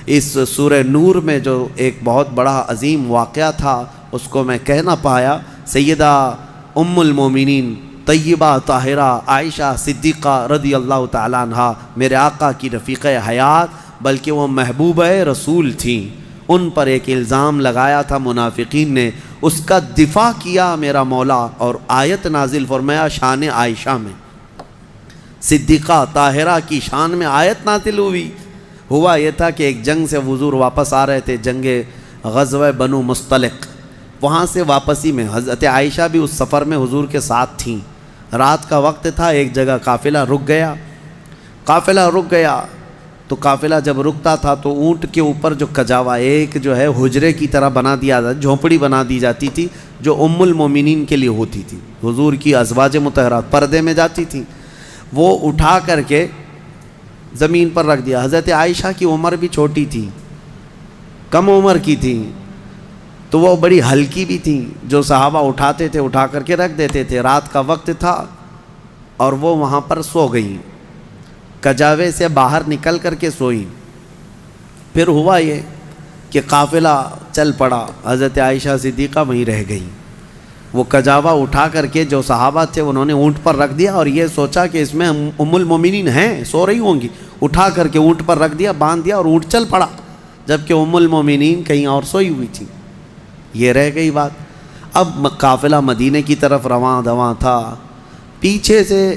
اس سورہ نور میں جو ایک بہت بڑا عظیم واقعہ تھا اس کو میں کہہ نہ پایا۔ سیدہ ام المومنین طیبہ طاہرہ عائشہ صدیقہ رضی اللہ تعالیٰ عنہ میرے آقا کی رفیقہ حیات، بلکہ وہ محبوبہ رسول تھیں۔ ان پر ایک الزام لگایا تھا منافقین نے، اس کا دفاع کیا میرا مولا، اور آیت نازل فرمایا شان عائشہ میں، صدیقہ طاہرہ کی شان میں آیت نازل ہوئی۔ ہوا یہ تھا کہ ایک جنگ سے حضور واپس آ رہے تھے، جنگ غزوہ بنو مصطلق، وہاں سے واپسی میں حضرت عائشہ بھی اس سفر میں حضور کے ساتھ تھیں۔ رات کا وقت تھا، ایک جگہ قافلہ رک گیا تو قافلہ جب رکتا تھا تو اونٹ کے اوپر جو کجاوا ایک جو ہے حجرے کی طرح بنا دیا جاتا، جھونپڑی بنا دی جاتی تھی جو ام المومنین کے لیے ہوتی تھی، حضور کی ازواج مطہرات پردے میں جاتی تھیں، وہ اٹھا کر کے زمین پر رکھ دیا۔ حضرت عائشہ کی عمر بھی چھوٹی تھی، کم عمر کی تھی، تو وہ بڑی ہلکی بھی تھیں، جو صحابہ اٹھاتے تھے اٹھا کر کے رکھ دیتے تھے۔ رات کا وقت تھا اور وہ وہاں پر سو گئیں، کجاوے سے باہر نکل کر کے سوئی۔ پھر ہوا یہ کہ قافلہ چل پڑا، حضرت عائشہ صدیقہ وہیں رہ گئیں۔ وہ کجاوا اٹھا کر کے جو صحابہ تھے انہوں نے اونٹ پر رکھ دیا، اور یہ سوچا کہ اس میں ام المومنین ہیں، سو رہی ہوں گی، اٹھا کر کے اونٹ پر رکھ دیا، باندھ دیا اور اونٹ چل پڑا، جبکہ ام المومنین کہیں اور سوئی ہوئی تھی۔ یہ رہ گئی بات۔ اب قافلہ مدینے کی طرف رواں دواں تھا، پیچھے سے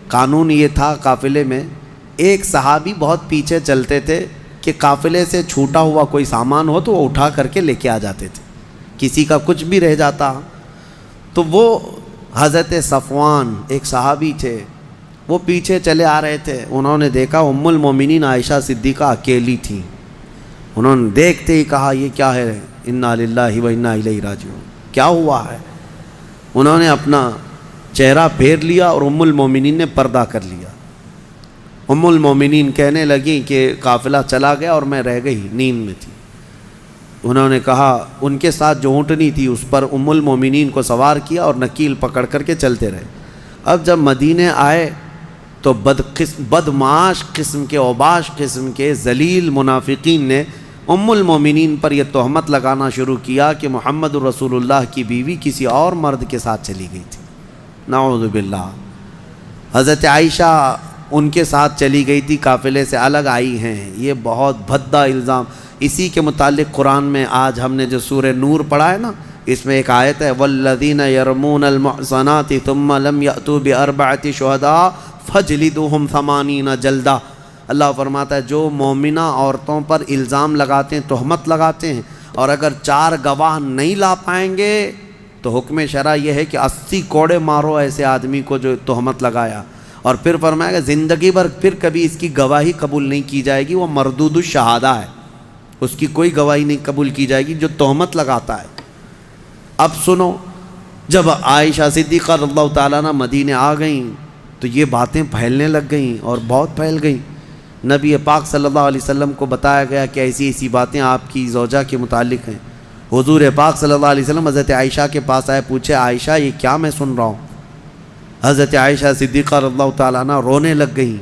قانون یہ تھا قافلے میں، ایک صحابی بہت پیچھے چلتے تھے کہ قافلے سے چھوٹا ہوا کوئی سامان ہو تو وہ اٹھا کر کے لے کے آ جاتے تھے، کسی کا کچھ بھی رہ جاتا تو وہ حضرت صفوان ایک صحابی تھے، وہ پیچھے چلے آ رہے تھے، انہوں نے دیکھا ام المومنین عائشہ صدیقہ اکیلی تھیں، انہوں نے دیکھتے ہی کہا یہ کیا ہے، انا للہ و انا الیہ راجعون، کیا ہوا ہے؟ انہوں نے اپنا چہرہ پھیر لیا اور ام المومنین نے پردہ کر لیا۔ ام المومنین کہنے لگیں کہ قافلہ چلا گیا اور میں رہ گئی، نیند میں تھی۔ انہوں نے کہا ان کے ساتھ جو اونٹنی تھی اس پر ام المومنین کو سوار کیا اور نکیل پکڑ کر کے چلتے رہے۔ اب جب مدینے آئے تو بدمعاش قسم کے اوباش قسم کے ذلیل منافقین نے ام المومنین پر یہ تہمت لگانا شروع کیا کہ محمد رسول اللہ کی بیوی کسی اور مرد کے ساتھ چلی گئی تھی، نعوذ باللہ۔ حضرت عائشہ ان کے ساتھ چلی گئی تھی، قافلے سے الگ آئی ہیں، یہ بہت بھدا الزام۔ اسی کے متعلق قرآن میں آج ہم نے جو سورہ نور پڑھا ہے نا، اس میں ایک آیت ہے والذین یرمون المحصنات ثم لم یأتوا باربعۃ شہداء فاجلدوہم 80 جلدہ۔ اللہ فرماتا ہے جو مومنہ عورتوں پر الزام لگاتے ہیں، تہمت لگاتے ہیں، اور اگر 4 گواہ نہیں لا پائیں گے تو حکم شرع یہ ہے کہ 80 کوڑے مارو ایسے آدمی کو جو تہمت لگایا۔ اور پھر فرمایا کہ زندگی بھر پھر کبھی اس کی گواہی قبول نہیں کی جائے گی، وہ مردود الشہادہ ہے، اس کی کوئی گواہی نہیں قبول کی جائے گی جو تہمت لگاتا ہے۔ اب سنو، جب عائشہ صدیقہ رضی اللہ تعالیٰ عنہ مدینے آ گئیں تو یہ باتیں پھیلنے لگ گئیں اور بہت پھیل گئیں۔ نبی پاک صلی اللہ علیہ وسلم کو بتایا گیا کہ ایسی ایسی باتیں آپ کی زوجہ کے متعلق ہیں۔ حضور پاک صلی اللہ علیہ وسلم حضرت عائشہ کے پاس آئے، پوچھے عائشہ یہ کیا میں سن رہا ہوں؟ حضرت عائشہ صدیقہ رضی اللہ تعالیٰ عنہ رونے لگ گئیں،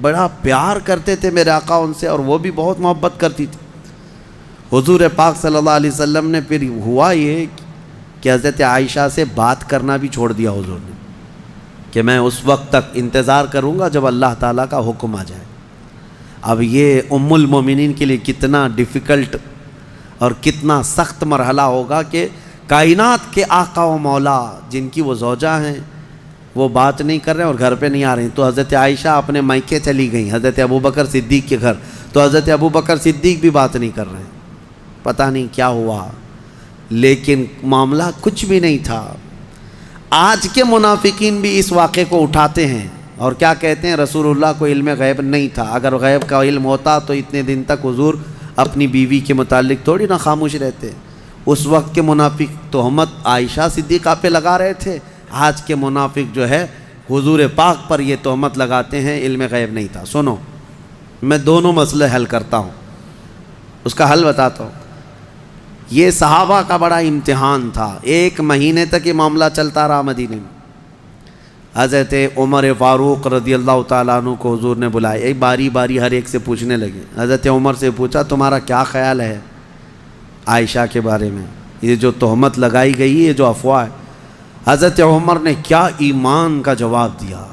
بڑا پیار کرتے تھے میرے آقا ان سے، اور وہ بھی بہت محبت کرتی تھی۔ حضور پاک صلی اللہ علیہ وسلم نے پھر ہوا یہ کہ حضرت عائشہ سے بات کرنا بھی چھوڑ دیا حضور نے، کہ میں اس وقت تک انتظار کروں گا جب اللہ تعالیٰ کا حکم آ جائے۔ اب یہ ام المومنین کے لیے کتنا ڈیفیکلٹ اور کتنا سخت مرحلہ ہوگا کہ کائنات کے آقا و مولا جن کی وہ زوجہ ہیں وہ بات نہیں کر رہے ہیں اور گھر پہ نہیں آ رہے ہیں۔ تو حضرت عائشہ اپنے مائکے چلی گئیں حضرت ابوبکر صدیق کے گھر، تو حضرت ابوبکر صدیق بھی بات نہیں کر رہے ہیں، پتہ نہیں کیا ہوا، لیکن معاملہ کچھ بھی نہیں تھا۔ آج کے منافقین بھی اس واقعے کو اٹھاتے ہیں اور کیا کہتے ہیں رسول اللہ کو علم غیب نہیں تھا، اگر غیب کا علم ہوتا تو اتنے دن تک حضور اپنی بیوی کے متعلق تھوڑی نہ خاموش رہتے۔ اس وقت کے منافق تہمت عائشہ صدیقہ پہ لگا رہے تھے، آج کے منافق جو ہے حضور پاک پر یہ تہمت لگاتے ہیں علم غیب نہیں تھا۔ سنو، میں دونوں مسئلے حل کرتا ہوں، اس کا حل بتاتا ہوں۔ یہ صحابہ کا بڑا امتحان تھا، 1 مہینے تک یہ معاملہ چلتا رہا مدینے میں۔ حضرت عمر فاروق رضی اللہ تعالیٰ عنہ کو حضور نے بلایا، ایک باری باری ہر ایک سے پوچھنے لگے۔ حضرت عمر سے پوچھا تمہارا کیا خیال ہے عائشہ کے بارے میں، یہ جو تہمت لگائی گئی ہے، جو افواہ ہے۔ حضرت عمر نے کیا ایمان کا جواب دیا،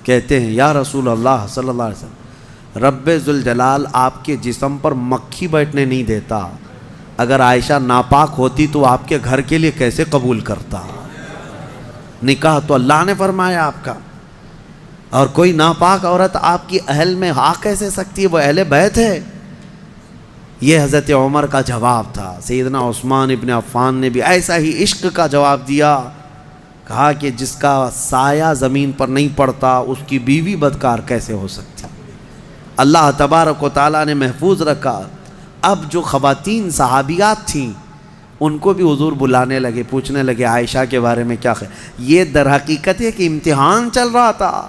کہتے ہیں یا رسول اللہ صلی اللہ علیہ وسلم، رب ذوالجلال آپ کے جسم پر مکھی بیٹھنے نہیں دیتا، اگر عائشہ ناپاک ہوتی تو آپ کے گھر کے لیے کیسے قبول کرتا؟ نکاح تو اللہ نے فرمایا آپ کا، اور کوئی ناپاک عورت آپ کی اہل میں آ کیسے سکتی ہے، وہ اہل بیت ہے۔ یہ حضرت عمر کا جواب تھا۔ سیدنا عثمان ابن عفان نے بھی ایسا ہی عشق کا جواب دیا، کہا کہ جس کا سایہ زمین پر نہیں پڑتا اس کی بیوی بدکار کیسے ہو سکتی؟ اللہ تبارک و تعالیٰ نے محفوظ رکھا۔ اب جو خواتین صحابیات تھیں ان کو بھی حضور بلانے لگے، پوچھنے لگے عائشہ کے بارے میں کیا خیال۔ یہ در حقیقت ہے کہ امتحان چل رہا تھا۔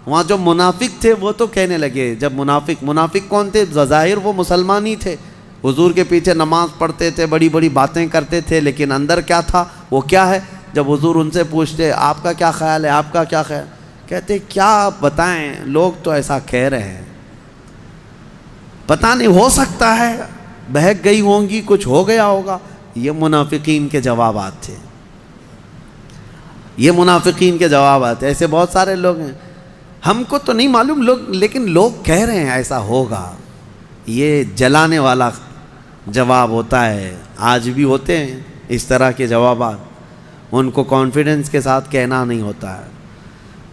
وہاں جو منافق تھے وہ تو کہنے لگے، جب منافق کون تھے؟ بظاہر وہ مسلمان ہی تھے، حضور کے پیچھے نماز پڑھتے تھے، بڑی بڑی باتیں کرتے تھے، لیکن اندر کیا تھا وہ کیا ہے؟ جب حضور ان سے پوچھتے آپ کا کیا خیال ہے، آپ کا کیا خیال، کہتے کیا بتائیں، لوگ تو ایسا کہہ رہے ہیں، پتہ نہیں، ہو سکتا ہے بہک گئی ہوں گی، کچھ ہو گیا ہوگا۔ یہ منافقین کے جوابات تھے، یہ منافقین کے جوابات۔ ایسے بہت سارے لوگ ہیں، ہم کو تو نہیں معلوم لوگ، لیکن لوگ کہہ رہے ہیں ایسا ہوگا۔ یہ جلانے والا جواب ہوتا ہے، آج بھی ہوتے ہیں اس طرح کے جوابات، ان کو کانفیڈنس کے ساتھ کہنا نہیں ہوتا ہے۔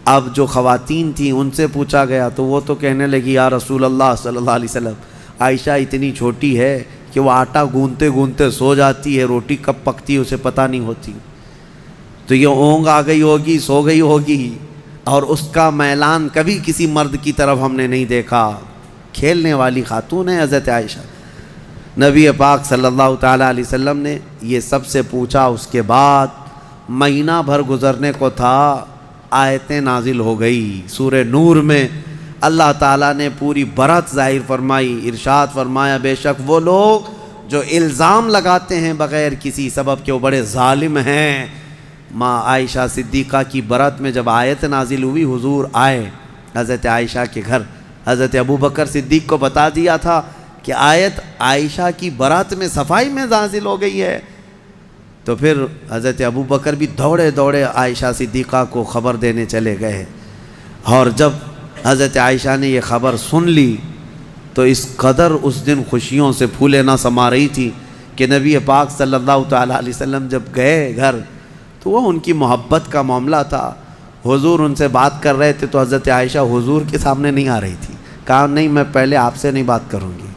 اب جو خواتین تھیں ان سے پوچھا گیا تو وہ تو کہنے لگی یا رسول اللہ صلی اللہ علیہ وسلم، عائشہ اتنی چھوٹی ہے کہ وہ آٹا گوندتے گوندتے سو جاتی ہے، روٹی کب پکتی ہے اسے پتہ نہیں ہوتی، تو یہ اونگ آ گئی ہوگی، سو گئی ہوگی، اور اس کا میلان کبھی کسی مرد کی طرف ہم نے نہیں دیکھا۔ کھیلنے والی خاتون ہے حضرت عائشہ۔ نبی پاک صلی اللہ تعالیٰ علیہ وسلم نے یہ سب سے پوچھا، اس کے بعد مہینہ بھر گزرنے کو تھا، آیتیں نازل ہو گئی۔ سورہ نور میں اللہ تعالیٰ نے پوری برات ظاہر فرمائی، ارشاد فرمایا بے شک وہ لوگ جو الزام لگاتے ہیں بغیر کسی سبب کے وہ بڑے ظالم ہیں۔ ماں عائشہ صدیقہ کی برات میں جب آیت نازل ہوئی، حضور آئے حضرت عائشہ کے گھر، حضرت ابوبکر صدیق کو بتا دیا تھا کہ آیت عائشہ کی برات میں صفائی میں نازل ہو گئی ہے، تو پھر حضرت ابوبکر بھی دوڑے دوڑے عائشہ صدیقہ کو خبر دینے چلے گئے، اور جب حضرت عائشہ نے یہ خبر سن لی تو اس قدر اس دن خوشیوں سے پھولے نہ سما رہی تھی کہ نبی پاک صلی اللہ تعالیٰ علیہ وسلم جب گئے گھر تو وہ ان کی محبت کا معاملہ تھا۔ حضور ان سے بات کر رہے تھے تو حضرت عائشہ حضور کے سامنے نہیں آ رہی تھی، کہا نہیں میں پہلے آپ سے نہیں بات کروں گی،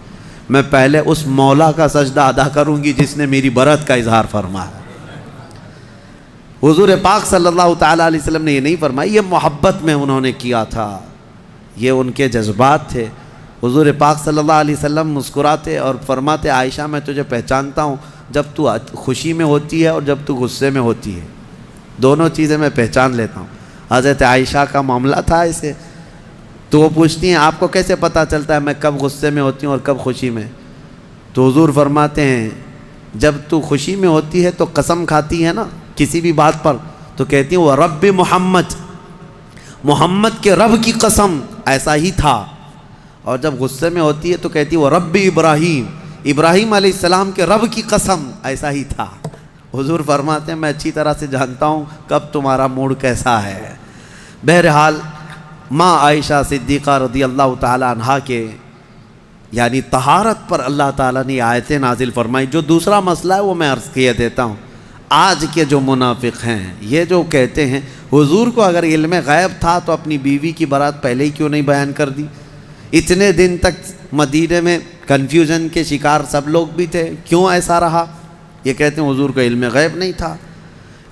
میں پہلے اس مولا کا سجدہ ادا کروں گی جس نے میری برات کا اظہار فرمایا۔ حضور پاک صلی اللہ تعالیٰ علیہ وسلم نے یہ نہیں فرمائی، یہ محبت میں انہوں نے کیا تھا، یہ ان کے جذبات تھے۔ حضور پاک صلی اللہ علیہ وسلم مسکراتے اور فرماتے عائشہ میں تجھے پہچانتا ہوں جب تو خوشی میں ہوتی ہے اور جب تو غصے میں ہوتی ہے، دونوں چیزیں میں پہچان لیتا ہوں۔ حضرت عائشہ کا معاملہ تھا اسے، تو وہ پوچھتی ہیں آپ کو کیسے پتہ چلتا ہے میں کب غصے میں ہوتی ہوں اور کب خوشی میں؟ تو حضور فرماتے ہیں جب تو خوشی میں ہوتی ہے تو قسم کھاتی ہے نا کسی بھی بات پر، تو کہتی ہیں وہ رب محمد، محمد کے رب کی قسم ایسا ہی تھا، اور جب غصے میں ہوتی ہے تو کہتی ہے وہ رب ابراہیم، ابراہیم علیہ السلام کے رب کی قسم ایسا ہی تھا۔ حضور فرماتے ہیں میں اچھی طرح سے جانتا ہوں کب تمہارا موڈ کیسا ہے۔ بہرحال ماں عائشہ صدیقہ رضی اللہ تعالیٰ عنہا کے یعنی طہارت پر اللہ تعالیٰ نے آیتیں نازل فرمائی۔ جو دوسرا مسئلہ ہے وہ میں عرض کیے دیتا ہوں، آج کے جو منافق ہیں یہ جو کہتے ہیں حضور کو اگر علم غیب تھا تو اپنی بیوی کی برات پہلے ہی کیوں نہیں بیان کر دی؟ اتنے دن تک مدینے میں کنفیوژن کے شکار سب لوگ بھی تھے، کیوں ایسا رہا؟ یہ کہتے ہیں حضور کو علم غیب نہیں تھا۔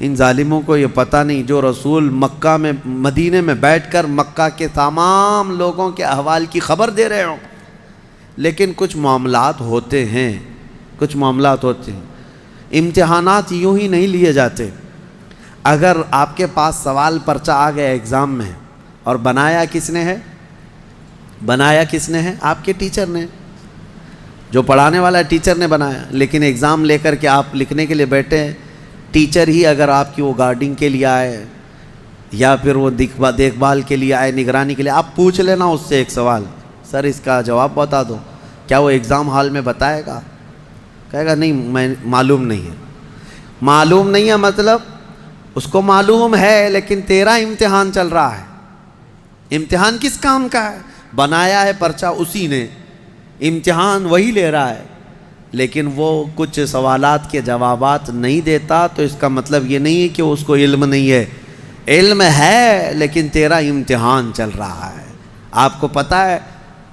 ان ظالموں کو یہ پتہ نہیں، جو رسول مکہ میں مدینے میں بیٹھ کر مکہ کے تمام لوگوں کے احوال کی خبر دے رہے ہوں، لیکن کچھ معاملات ہوتے ہیں، کچھ معاملات ہوتے ہیں۔ امتحانات یوں ہی نہیں لیے جاتے۔ اگر آپ کے پاس سوال پرچہ آ گیا ایگزام میں اور بنایا کس نے ہے؟ بنایا کس نے ہے؟ آپ کے ٹیچر نے، جو پڑھانے والا ٹیچر نے بنایا، لیکن ایگزام لے کر کے آپ لکھنے کے لیے بیٹھے ہیں، ٹیچر ہی اگر آپ کی وہ گارڈنگ کے لیے آئے یا پھر وہ دیکھ بھال کے لیے آئے، نگرانی کے لیے، آپ پوچھ لینا اس سے ایک سوال، سر اس کا جواب بتا دو، کیا وہ ایگزام ہال میں بتائے گا؟ کہے گا نہیں میں معلوم نہیں ہے۔ معلوم نہیں ہے مطلب اس کو معلوم ہے لیکن تیرا امتحان چل رہا ہے۔ امتحان کس کام کا ہے؟ بنایا ہے پرچہ اسی نے، امتحان وہی لے رہا ہے، لیکن وہ کچھ سوالات کے جوابات نہیں دیتا تو اس کا مطلب یہ نہیں ہے کہ اس کو علم نہیں ہے، علم ہے لیکن تیرا امتحان چل رہا ہے۔ آپ کو پتہ ہے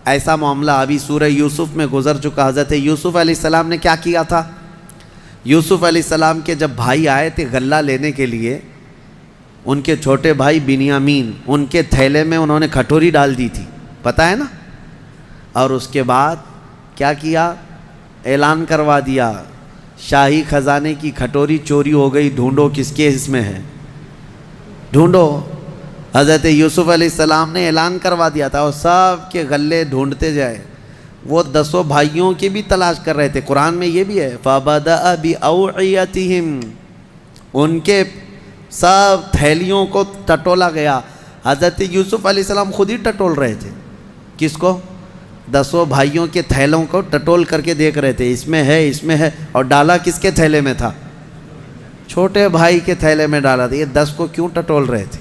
ایسا معاملہ ابھی سورہ یوسف میں گزر چکا۔ حضرت یوسف علیہ السلام نے کیا کیا تھا؟ یوسف علیہ السلام کے جب بھائی آئے تھے غلہ لینے کے لیے، ان کے چھوٹے بھائی بنیامین، ان کے تھیلے میں انہوں نے کھٹوری ڈال دی تھی، پتہ ہے نا؟ اور اس کے بعد کیا کیا؟ اعلان کروا دیا شاہی خزانے کی کھٹوری چوری ہو گئی، ڈھونڈو کس کے اس میں ہے، ڈھونڈو۔ حضرت یوسف علیہ السلام نے اعلان کروا دیا تھا اور سب کے غلے ڈھونڈتے جائے، وہ 10 بھائیوں کی بھی تلاش کر رہے تھے۔ قرآن میں یہ بھی ہے فَبَدَأَ بِأَوْعِيَتِهِمْ، ان کے سب تھیلیوں کو ٹٹولا گیا۔ حضرت یوسف علیہ السلام خود ہی ٹٹول رہے تھے، کس کو؟ 10 بھائیوں کے تھیلوں کو ٹٹول کر کے دیکھ رہے تھے، اس میں ہے اس میں ہے، اور ڈالا کس کے تھیلے میں تھا؟ چھوٹے بھائی کے تھیلے میں ڈالا تھا۔ یہ 10 کو کیوں ٹٹول رہے تھے؟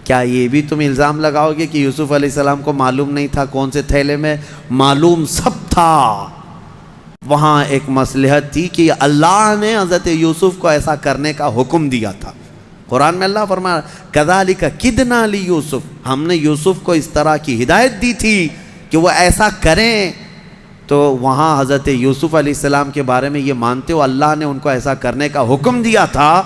کیا یہ بھی تم الزام لگاؤ گے کہ یوسف علیہ السلام کو معلوم نہیں تھا کون سے تھیلے میں؟ معلوم سب تھا۔ وہاں ایک مصلحت تھی کہ اللہ نے حضرت یوسف کو ایسا کرنے کا حکم دیا تھا۔ قرآن میں اللہ فرمایا کذالک کدنا لیوسف، ہم نے یوسف کو اس طرح کی ہدایت دی تھی کہ وہ ایسا کریں۔ تو وہاں حضرت یوسف علیہ السلام کے بارے میں یہ مانتے ہو اللہ نے ان کو ایسا کرنے کا حکم دیا تھا،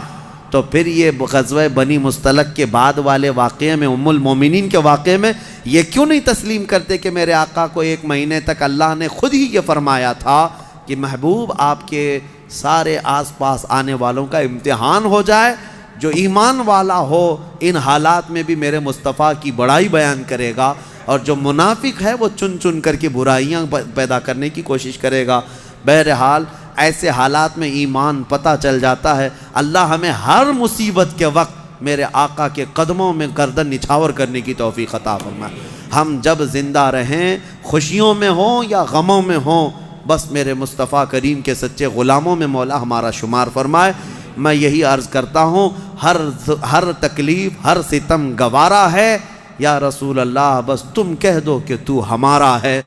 تو پھر یہ غزوہ بنی مستلق کے بعد والے واقعے میں، ام المومنین کے واقعے میں یہ کیوں نہیں تسلیم کرتے کہ میرے آقا کو 1 مہینے تک اللہ نے خود ہی یہ فرمایا تھا کہ محبوب آپ کے سارے آس پاس آنے والوں کا امتحان ہو جائے، جو ایمان والا ہو ان حالات میں بھی میرے مصطفیٰ کی بڑائی بیان کرے گا، اور جو منافق ہے وہ چن چن کر کے برائیاں پیدا کرنے کی کوشش کرے گا۔ بہرحال ایسے حالات میں ایمان پتہ چل جاتا ہے۔ اللہ ہمیں ہر مصیبت کے وقت میرے آقا کے قدموں میں گردن نچھاور کرنے کی توفیق عطا فرمائے۔ ہم جب زندہ رہیں، خوشیوں میں ہوں یا غموں میں ہوں، بس میرے مصطفیٰ کریم کے سچے غلاموں میں مولا ہمارا شمار فرمائے۔ میں یہی عرض کرتا ہوں، ہر تکلیف، ہر ستم گوارا ہے، یا رسول اللہ بس تم کہہ دو کہ تو ہمارا ہے۔